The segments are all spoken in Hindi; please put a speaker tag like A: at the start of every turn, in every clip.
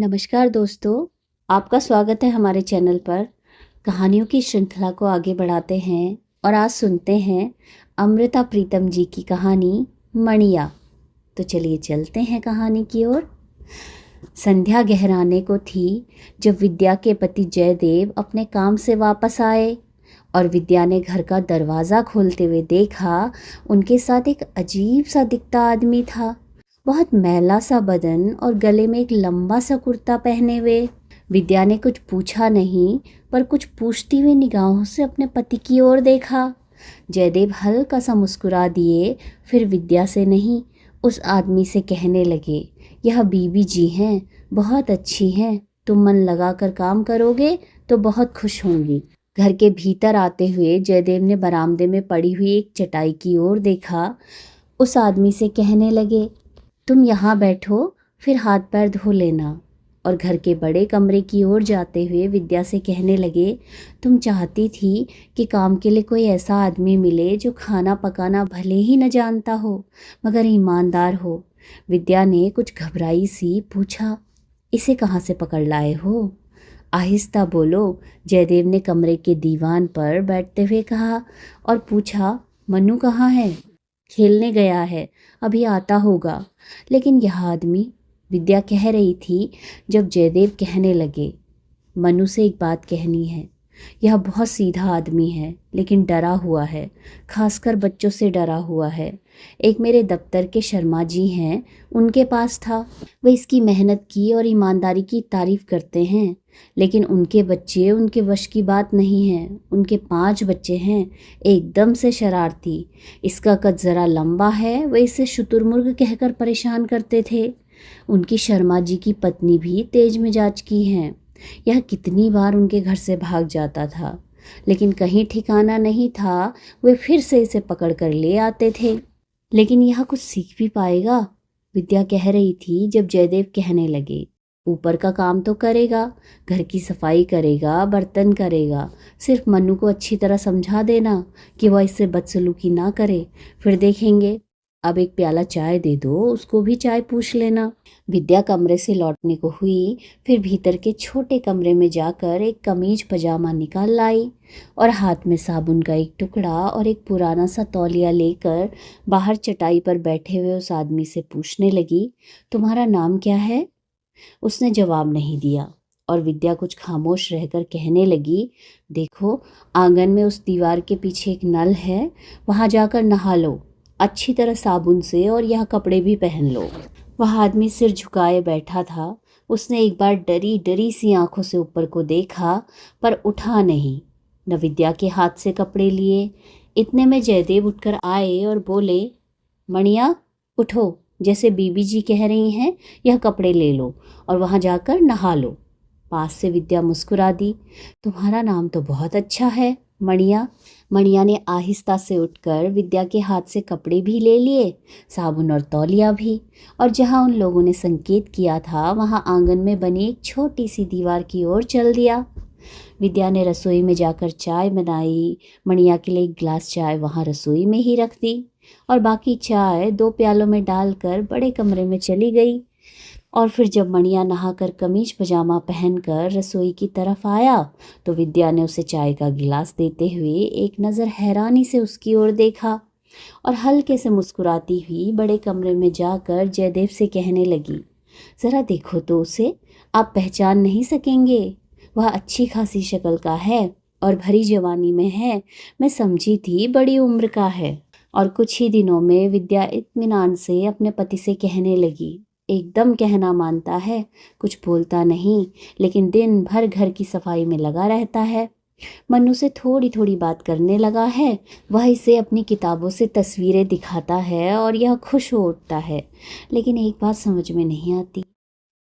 A: नमस्कार दोस्तों, आपका स्वागत है हमारे चैनल पर। कहानियों की श्रृंखला को आगे बढ़ाते हैं और आज सुनते हैं अमृता प्रीतम जी की कहानी मणिया। तो चलिए चलते हैं कहानी की ओर। संध्या गहराने को थी जब विद्या के पति जयदेव अपने काम से वापस आए और विद्या ने घर का दरवाज़ा खोलते हुए देखा। उनके साथ एक अजीब सा दिखता आदमी था, बहुत मैला सा बदन और गले में एक लंबा सा कुर्ता पहने हुए। विद्या ने कुछ पूछा नहीं, पर कुछ पूछती हुई निगाहों से अपने पति की ओर देखा। जयदेव हल्का सा मुस्कुरा दिए, फिर विद्या से नहीं, उस आदमी से कहने लगे, यह बीबी जी हैं, बहुत अच्छी हैं, तुम मन लगा कर काम करोगे तो बहुत खुश होंगी। घर के भीतर आते हुए जयदेव ने बरामदे में पड़ी हुई एक चटाई की ओर देखा। उस आदमी से कहने लगे, तुम यहाँ बैठो, फिर हाथ पैर धो लेना। और घर के बड़े कमरे की ओर जाते हुए विद्या से कहने लगे, तुम चाहती थी कि काम के लिए कोई ऐसा आदमी मिले जो खाना पकाना भले ही न जानता हो मगर ईमानदार हो। विद्या ने कुछ घबराई सी पूछा, इसे कहाँ से पकड़ लाए हो? आहिस्ता बोलो, जयदेव ने कमरे के दीवान पर बैठते हुए कहा और पूछा, मन्नू कहाँ है? खेलने गया है, अभी आता होगा। लेकिन यह आदमी, विद्या कह रही थी जब जयदेव कहने लगे, मनु से एक बात कहनी है। यह बहुत सीधा आदमी है, लेकिन डरा हुआ है, खासकर बच्चों से डरा हुआ है। एक मेरे दफ्तर के शर्मा जी हैं, उनके पास था। वे इसकी मेहनत की और ईमानदारी की तारीफ करते हैं, लेकिन उनके बच्चे उनके वश की बात नहीं है। उनके 5 बच्चे हैं, एकदम से शरारती। इसका कद ज़रा लंबा है, वे इसे शुतुरमुर्ग कहकर परेशान करते थे। उनकी शर्मा जी की पत्नी भी तेज मिजाज की हैं। यह कितनी बार उनके घर से भाग जाता था, लेकिन कहीं ठिकाना नहीं था। वे फिर से इसे पकड़ कर ले आते थे। लेकिन यह कुछ सीख भी पाएगा, विद्या कह रही थी जब जयदेव कहने लगे, ऊपर का काम तो करेगा, घर की सफाई करेगा, बर्तन करेगा। सिर्फ मन्नू को अच्छी तरह समझा देना कि वह इससे बदसलूकी ना करे, फिर देखेंगे। अब एक प्याला चाय दे दो, उसको भी चाय पूछ लेना। विद्या कमरे से लौटने को हुई, फिर भीतर के छोटे कमरे में जाकर एक कमीज पजामा निकाल लाई और हाथ में साबुन का एक टुकड़ा और एक पुराना सा तौलिया लेकर बाहर चटाई पर बैठे हुए उस आदमी से पूछने लगी, तुम्हारा नाम क्या है? उसने जवाब नहीं दिया और विद्या कुछ खामोश रहकर कहने लगी, देखो, आंगन में उस दीवार के पीछे एक नल है, वहाँ जाकर नहा लो अच्छी तरह साबुन से और यह कपड़े भी पहन लो। वह आदमी सिर झुकाए बैठा था। उसने एक बार डरी डरी सी आंखों से ऊपर को देखा, पर उठा नहीं, न विद्या के हाथ से कपड़े लिए। इतने में जयदेव उठकर आए और बोले, मणिया उठो, जैसे बीबी जी कह रही हैं, यह कपड़े ले लो और वहाँ जाकर नहा लो। पास से विद्या मुस्कुरा दी, तुम्हारा नाम तो बहुत अच्छा है, मणिया। मणिया ने आहिस्ता से उठकर विद्या के हाथ से कपड़े भी ले लिए, साबुन और तौलिया भी, और जहाँ उन लोगों ने संकेत किया था वहाँ आंगन में बनी एक छोटी सी दीवार की ओर चल दिया। विद्या ने रसोई में जाकर चाय बनाई। मणिया के लिए एक गिलास चाय वहाँ रसोई में ही रख दी और बाकी चाय 2 प्यालों में डालकर बड़े कमरे में चली गई। और फिर जब मणिया नहाकर कमीज पजामा पहनकर रसोई की तरफ आया तो विद्या ने उसे चाय का गिलास देते हुए एक नज़र हैरानी से उसकी ओर देखा और हल्के से मुस्कुराती हुई बड़े कमरे में जाकर जयदेव से कहने लगी, ज़रा देखो तो उसे, आप पहचान नहीं सकेंगे। वह अच्छी खासी शक्ल का है और भरी जवानी में है। मैं समझी थी बड़ी उम्र का है। और कुछ ही दिनों में विद्या इत्मीनान से अपने पति से कहने लगी, एकदम कहना मानता है, कुछ बोलता नहीं, लेकिन दिन भर घर की सफाई में लगा रहता है। मन्नू से थोड़ी थोड़ी बात करने लगा है। वह इसे अपनी किताबों से तस्वीरें दिखाता है और यह खुश हो उठता है। लेकिन एक बात समझ में नहीं आती,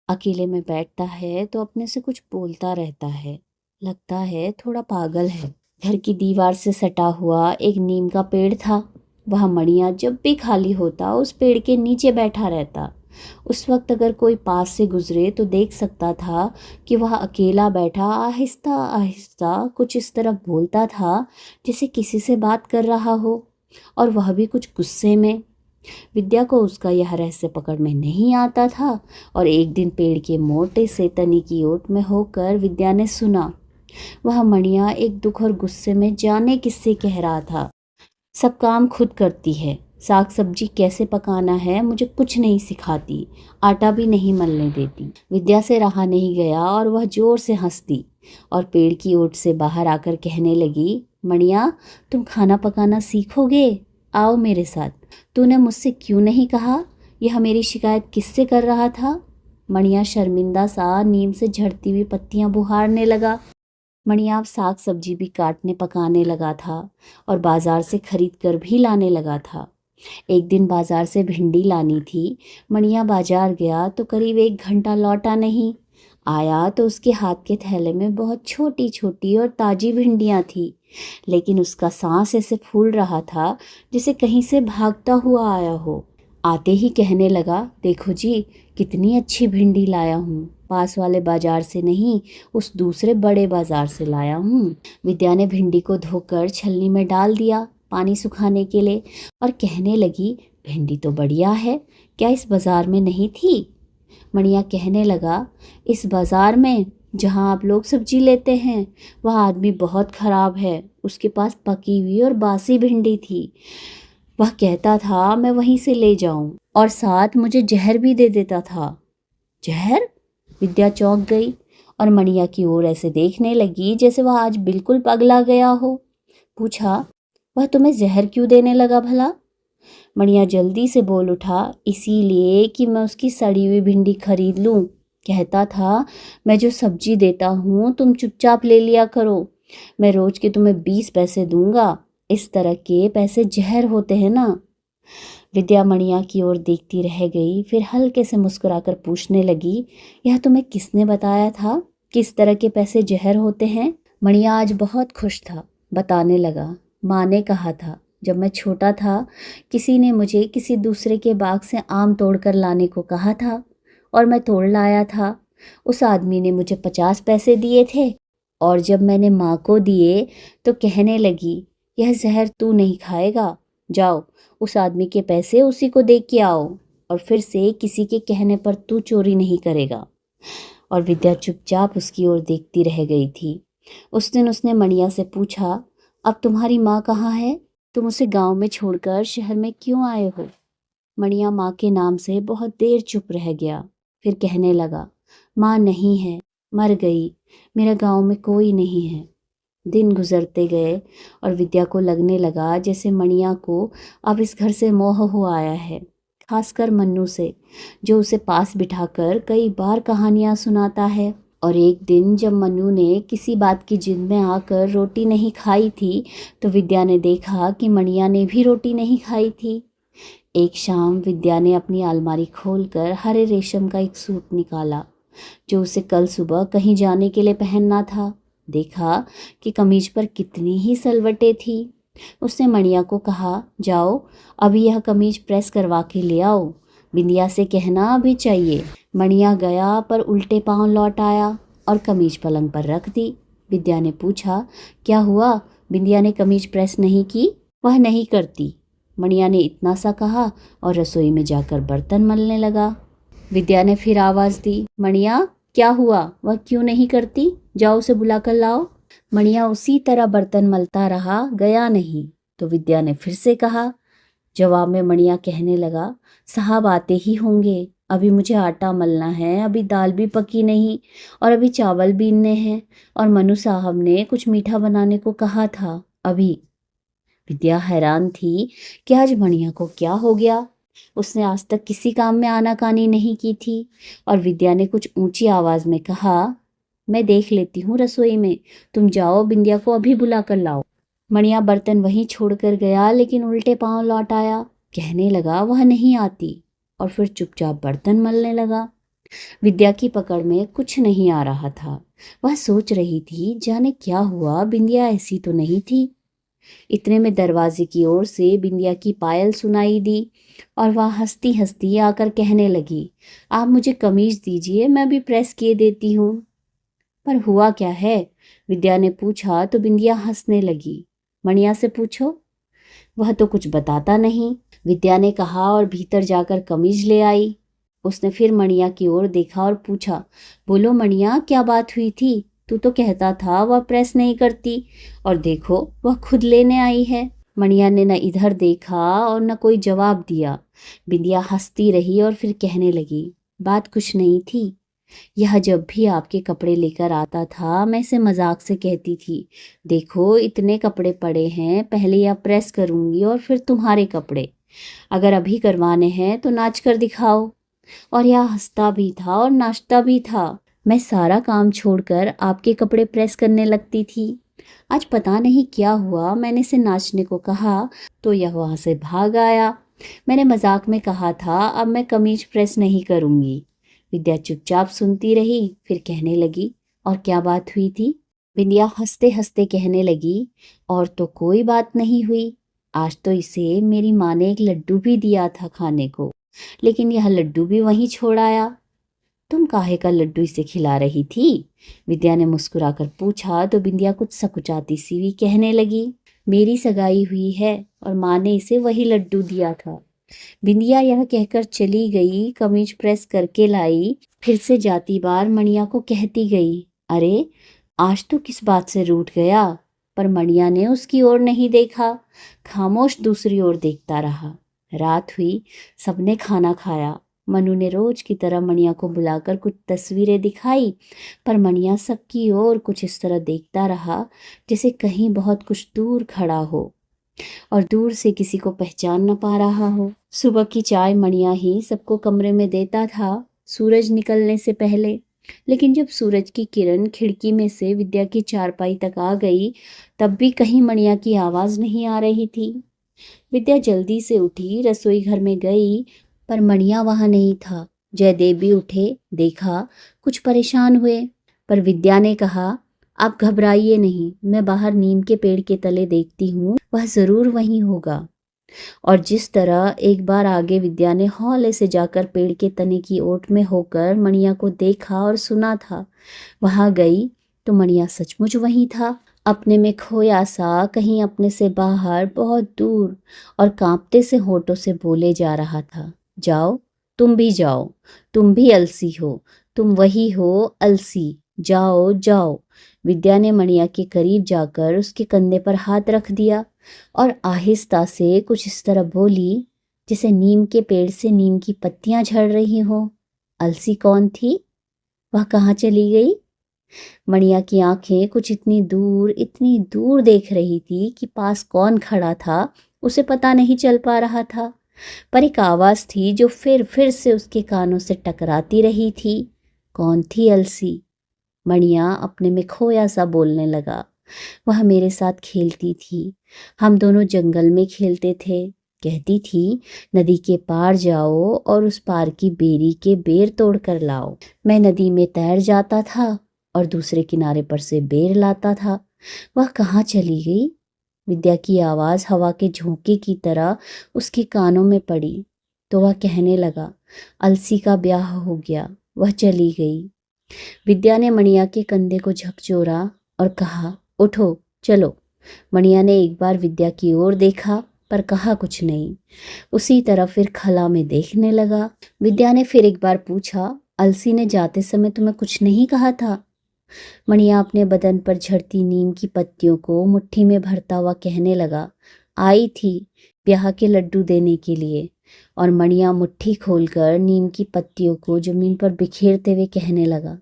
A: अकेले में बैठता है तो अपने से कुछ बोलता रहता है, लगता है थोड़ा पागल है। घर की दीवार से सटा हुआ एक नीम का पेड़ था। वह मणिया जब भी खाली होता उस पेड़ के नीचे बैठा रहता। उस वक्त अगर कोई पास से गुजरे तो देख सकता था कि वह अकेला बैठा आहिस्ता आहिस्ता कुछ इस तरह बोलता था जैसे किसी से बात कर रहा हो, और वह भी कुछ गुस्से में। विद्या को उसका यह रहस्य पकड़ में नहीं आता था और एक दिन पेड़ के मोटे से तने की ओट में होकर विद्या ने सुना। वह मणिया एक दुख और गुस्से में जाने किससे कह रहा था, सब काम खुद करती है, साग सब्जी कैसे पकाना है मुझे कुछ नहीं सिखाती, आटा भी नहीं मलने देती। विद्या से रहा नहीं गया और वह जोर से हंस दी और पेड़ की ओट से बाहर आकर कहने लगी, मणिया तुम खाना पकाना सीखोगे, आओ मेरे साथ। तूने मुझसे क्यों नहीं कहा? यह मेरी शिकायत किससे कर रहा था? मणिया शर्मिंदा सा नीम से झड़ती हुई पत्तियां बुहारने लगा। मणिया साग सब्जी भी काटने पकाने लगा था और बाजार से खरीद कर भी लाने लगा था। एक दिन बाजार से भिंडी लानी थी। मणिया बाजार गया तो करीब 1 घंटा लौटा नहीं। आया तो उसके हाथ के थैले में बहुत छोटी छोटी और ताजी भिंडियाँ थी, लेकिन उसका सांस ऐसे फूल रहा था जैसे कहीं से भागता हुआ आया हो। आते ही कहने लगा, देखो जी कितनी अच्छी भिंडी लाया हूँ, पास वाले बाजार से नहीं उस दूसरे बड़े बाजार से लाया हूँ। विद्या ने भिंडी को धोकर छलनी में डाल दिया पानी सुखाने के लिए और कहने लगी, भिंडी तो बढ़िया है, क्या इस बाजार में नहीं थी? मणिया कहने लगा, इस बाजार में जहाँ आप लोग सब्जी लेते हैं वह आदमी बहुत खराब है, उसके पास पकी हुई और बासी भिंडी थी। वह कहता था मैं वहीं से ले जाऊं और साथ मुझे जहर भी दे देता था। जहर? विद्या चौंक गई और मणिया की ओर ऐसे देखने लगी जैसे वह आज बिल्कुल पगला गया हो। पूछा, वह तुम्हें जहर क्यों देने लगा भला? मणिया जल्दी से बोल उठा, इसीलिए कि मैं उसकी सड़ी हुई भिंडी खरीद लूं। कहता था मैं जो सब्जी देता हूँ तुम चुपचाप ले लिया करो, मैं रोज के तुम्हें 20 पैसे दूंगा, इस तरह के पैसे जहर होते हैं ना। विद्या मणिया की ओर देखती रह गई, फिर हल्के से मुस्कुराकर पूछने लगी, यह तुम्हें किसने बताया था, किस तरह के पैसे जहर होते हैं? मणिया आज बहुत खुश था, बताने लगा, माँ ने कहा था जब मैं छोटा था किसी ने मुझे किसी दूसरे के बाग से आम तोड़कर लाने को कहा था और मैं तोड़ लाया था। उस आदमी ने मुझे 50 पैसे दिए थे और जब मैंने माँ को दिए तो कहने लगी, यह जहर तू नहीं खाएगा, जाओ उस आदमी के पैसे उसी को दे के आओ और फिर से किसी के कहने पर तू चोरी नहीं करेगा। और विद्या चुपचाप उसकी ओर देखती रह गई थी। उस दिन उसने मणिया से पूछा, अब तुम्हारी माँ कहाँ है? तुम उसे गांव में छोड़कर शहर में क्यों आए हो? मणिया माँ के नाम से बहुत देर चुप रह गया, फिर कहने लगा, माँ नहीं है, मर गई, मेरा गांव में कोई नहीं है। दिन गुजरते गए और विद्या को लगने लगा जैसे मणिया को अब इस घर से मोह हो आया है, खासकर मन्नू से, जो उसे पास बिठाकर कई बार कहानियाँ सुनाता है। और एक दिन जब मन्नू ने किसी बात की जिद में आकर रोटी नहीं खाई थी तो विद्या ने देखा कि मणिया ने भी रोटी नहीं खाई थी। एक शाम विद्या ने अपनी अलमारी खोलकर हरे रेशम का एक सूट निकाला जो उसे कल सुबह कहीं जाने के लिए पहनना था। देखा कि कमीज पर कितनी ही सलवटें थी। उसने मणिया को कहा, जाओ अभी यह कमीज प्रेस करवा के ले आओ, बिंदिया से कहना अभी चाहिए। मणिया गया पर उल्टे पांव लौट आया और कमीज पलंग पर रख दी। विद्या ने पूछा, क्या हुआ? बिंदिया ने कमीज प्रेस नहीं की? वह नहीं करती, मणिया ने इतना सा कहा और रसोई में जाकर बर्तन मलने लगा। विद्या ने फिर आवाज़ दी, मणिया क्या हुआ, वह क्यों नहीं करती? जाओ उसे बुला कर लाओ। मणिया उसी तरह बर्तन मलता रहा, गया नहीं। तो विद्या ने फिर से कहा। जवाब में मणिया कहने लगा, साहब आते ही होंगे, अभी मुझे आटा मलना है, अभी दाल भी पकी नहीं और अभी चावल बीनने हैं और मनु साहब ने कुछ मीठा बनाने को कहा था अभी। विद्या हैरान थी कि आज मणिया को क्या हो गया। उसने आज तक किसी काम में आनाकानी नहीं की थी। और विद्या ने कुछ ऊंची आवाज में कहा, मैं देख लेती हूँ रसोई में, तुम जाओ बिंदिया को अभी बुला कर लाओ। मणिया बर्तन वहीं छोड़कर गया लेकिन उल्टे पांव लौट आया। कहने लगा वह नहीं आती और फिर चुपचाप बर्तन मलने लगा। विद्या की पकड़ में कुछ नहीं आ रहा था। वह सोच रही थी जाने क्या हुआ, बिंदिया ऐसी तो नहीं थी। इतने में दरवाजे की ओर से बिंदिया की पायल सुनाई दी और वह हंसती हंसती आकर कहने लगी, आप मुझे कमीज दीजिए, मैं भी प्रेस किए देती हूँ। पर हुआ क्या है? विद्या ने पूछा तो बिंदिया हंसने लगी। मणिया से पूछो, वह तो कुछ बताता नहीं। विद्या ने कहा और भीतर जाकर कमीज ले आई। उसने फिर मणिया की ओर देखा और पूछा, बोलो मणिया, क्या बात हुई थी? तू तो कहता था वह प्रेस नहीं करती, और देखो वह खुद लेने आई है। मणिया ने न इधर देखा और न कोई जवाब दिया। बिंदिया हंसती रही और फिर कहने लगी, बात कुछ नहीं थी। यह जब भी आपके कपड़े लेकर आता था मैं इसे मजाक से कहती थी, देखो इतने कपड़े पड़े हैं, पहले यह प्रेस करूंगी और फिर तुम्हारे कपड़े। अगर अभी करवाने हैं तो नाच कर दिखाओ। और यह हंसता भी था और नाचता भी था। मैं सारा काम छोड़कर आपके कपड़े प्रेस करने लगती थी। आज पता नहीं क्या हुआ, मैंने इसे नाचने को कहा तो यह वहां से भाग आया। मैंने मजाक में कहा था अब मैं कमीज प्रेस नहीं करूंगी। विद्या चुपचाप सुनती रही, फिर कहने लगी, और क्या बात हुई थी? विद्या हंसते हंसते कहने लगी, और तो कोई बात नहीं हुई। आज तो इसे मेरी माँ ने एक लड्डू भी दिया था खाने को, लेकिन यह लड्डू भी वहीं छोड़ आया। तुम काहे का लड्डू इसे खिला रही थी? विद्या ने मुस्कुराकर पूछा तो बिंदिया कुछ सकुचाती सी भी कहने लगी, मेरी सगाई हुई है और माँ ने इसे वही लड्डू दिया था। बिंदिया यह कहकर चली गई, कमीज प्रेस करके लाई। फिर से जाती बार मणिया को कहती गई, अरे आज तो किस बात से रूठ गया? पर मणिया ने उसकी ओर नहीं देखा, खामोश दूसरी ओर देखता रहा। रात हुई, सबने खाना खाया। मनु ने रोज की तरह मणिया को बुलाकर कुछ तस्वीरें दिखाई, पर मणिया सबकी ओर कुछ इस तरह देखता रहा जैसे कहीं बहुत कुछ दूर खड़ा हो और दूर से किसी को पहचान न पा रहा हो। सुबह की चाय मणिया ही सबको कमरे में देता था, सूरज निकलने से पहले। लेकिन जब सूरज की किरण खिड़की में से विद्या की चारपाई तक आ गई, तब भी कहीं मणिया की आवाज नहीं आ रही थी। विद्या जल्दी से उठी, रसोई घर में गई, पर मणिया वहां नहीं था। जयदेव भी उठे, देखा, कुछ परेशान हुए, पर विद्या ने कहा, आप घबराइए नहीं, मैं बाहर नीम के पेड़ के तले देखती हूँ, वह जरूर वहीं होगा। और जिस तरह एक बार आगे विद्या ने हौले से जाकर पेड़ के तने की ओट में होकर मणिया को देखा और सुना था, वहां गई तो मणिया सचमुच वहीं था, अपने में खोया सा, कहीं अपने से बाहर, बहुत दूर, और कांपते से होठों से बोले जा रहा था, जाओ, तुम भी जाओ, तुम भी अलसी हो, तुम वही हो अलसी, जाओ जाओ। विद्या ने मणिया के करीब जाकर उसके कंधे पर हाथ रख दिया और आहिस्ता से कुछ इस तरह बोली जैसे नीम के पेड़ से नीम की पत्तियां झड़ रही हो। अलसी कौन थी? वह कहाँ चली गई? मणिया की आंखें कुछ इतनी दूर देख रही थी कि पास कौन खड़ा था उसे पता नहीं चल पा रहा था, पर एक आवाज थी जो फिर से उसके कानों से टकराती रही थी। कौन थी अलसी? मणिया अपने में खोया सा बोलने लगा, वह मेरे साथ खेलती थी, हम दोनों जंगल में खेलते थे, कहती थी नदी के पार जाओ और उस पार की बेरी के बेर तोड़ कर लाओ। मैं नदी में तैर जाता था और दूसरे किनारे पर से बेर लाता था। वह कहाँ चली गई? विद्या की आवाज हवा के झोंके की तरह उसके कानों में पड़ी तो वह कहने लगा, अलसी का ब्याह हो गया, वह चली गई। विद्या ने मणिया के कंधे को झकझोरा और कहा, उठो चलो। मणिया ने एक बार विद्या की ओर देखा पर कहा कुछ नहीं, उसी तरह फिर खला में देखने लगा। विद्या ने फिर एक बार पूछा, अलसी ने जाते समय तुम्हें कुछ नहीं कहा था? मणिया अपने बदन पर झड़ती नीम की पत्तियों को मुट्ठी में भरता हुआ कहने लगा, आई थी ब्याह के लड्डू देने के लिए। और मणिया मुट्ठी खोलकर नीम की पत्तियों को जमीन पर बिखेरते हुए कहने लगा,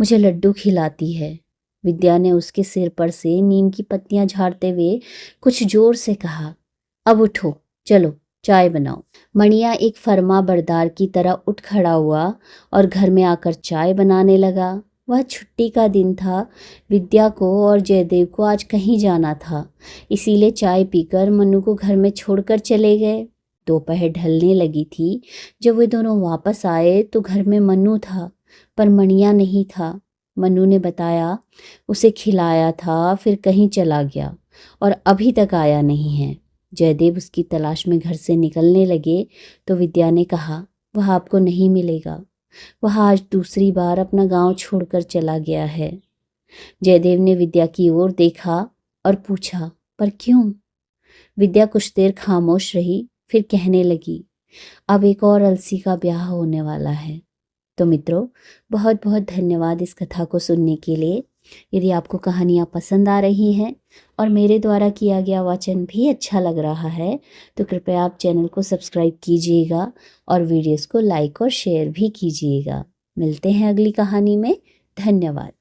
A: मुझे लड्डू खिलाती है। विद्या ने उसके सिर पर से नीम की पत्तियां झाड़ते हुए कुछ जोर से कहा, अब उठो चलो चाय बनाओ। मणिया एक फर्मा बरदार की तरह उठ खड़ा हुआ और घर में आकर चाय बनाने लगा। वह छुट्टी का दिन था, विद्या को और जयदेव को आज कहीं जाना था, इसीलिए चाय पीकर मनु को घर में छोड़कर चले गए। दोपहर ढलने लगी थी। जब वे दोनों वापस आए तो घर में मनु था पर मणिया नहीं था। मनु ने बताया उसे खिलाया था, फिर कहीं चला गया और अभी तक आया नहीं है। जयदेव उसकी तलाश में घर से निकलने लगे तो विद्या ने कहा, वह आपको नहीं मिलेगा, वह आज दूसरी बार अपना गांव छोड़कर चला गया है। जयदेव ने विद्या की ओर देखा और पूछा, पर क्यों? विद्या कुछ देर खामोश रही, फिर कहने लगी, अब एक और अलसी का ब्याह होने वाला है। तो मित्रों, बहुत बहुत धन्यवाद इस कथा को सुनने के लिए। यदि आपको कहानियाँ पसंद आ रही हैं और मेरे द्वारा किया गया वाचन भी अच्छा लग रहा है तो कृपया आप चैनल को सब्सक्राइब कीजिएगा और वीडियोस को लाइक और शेयर भी कीजिएगा। मिलते हैं अगली कहानी में। धन्यवाद।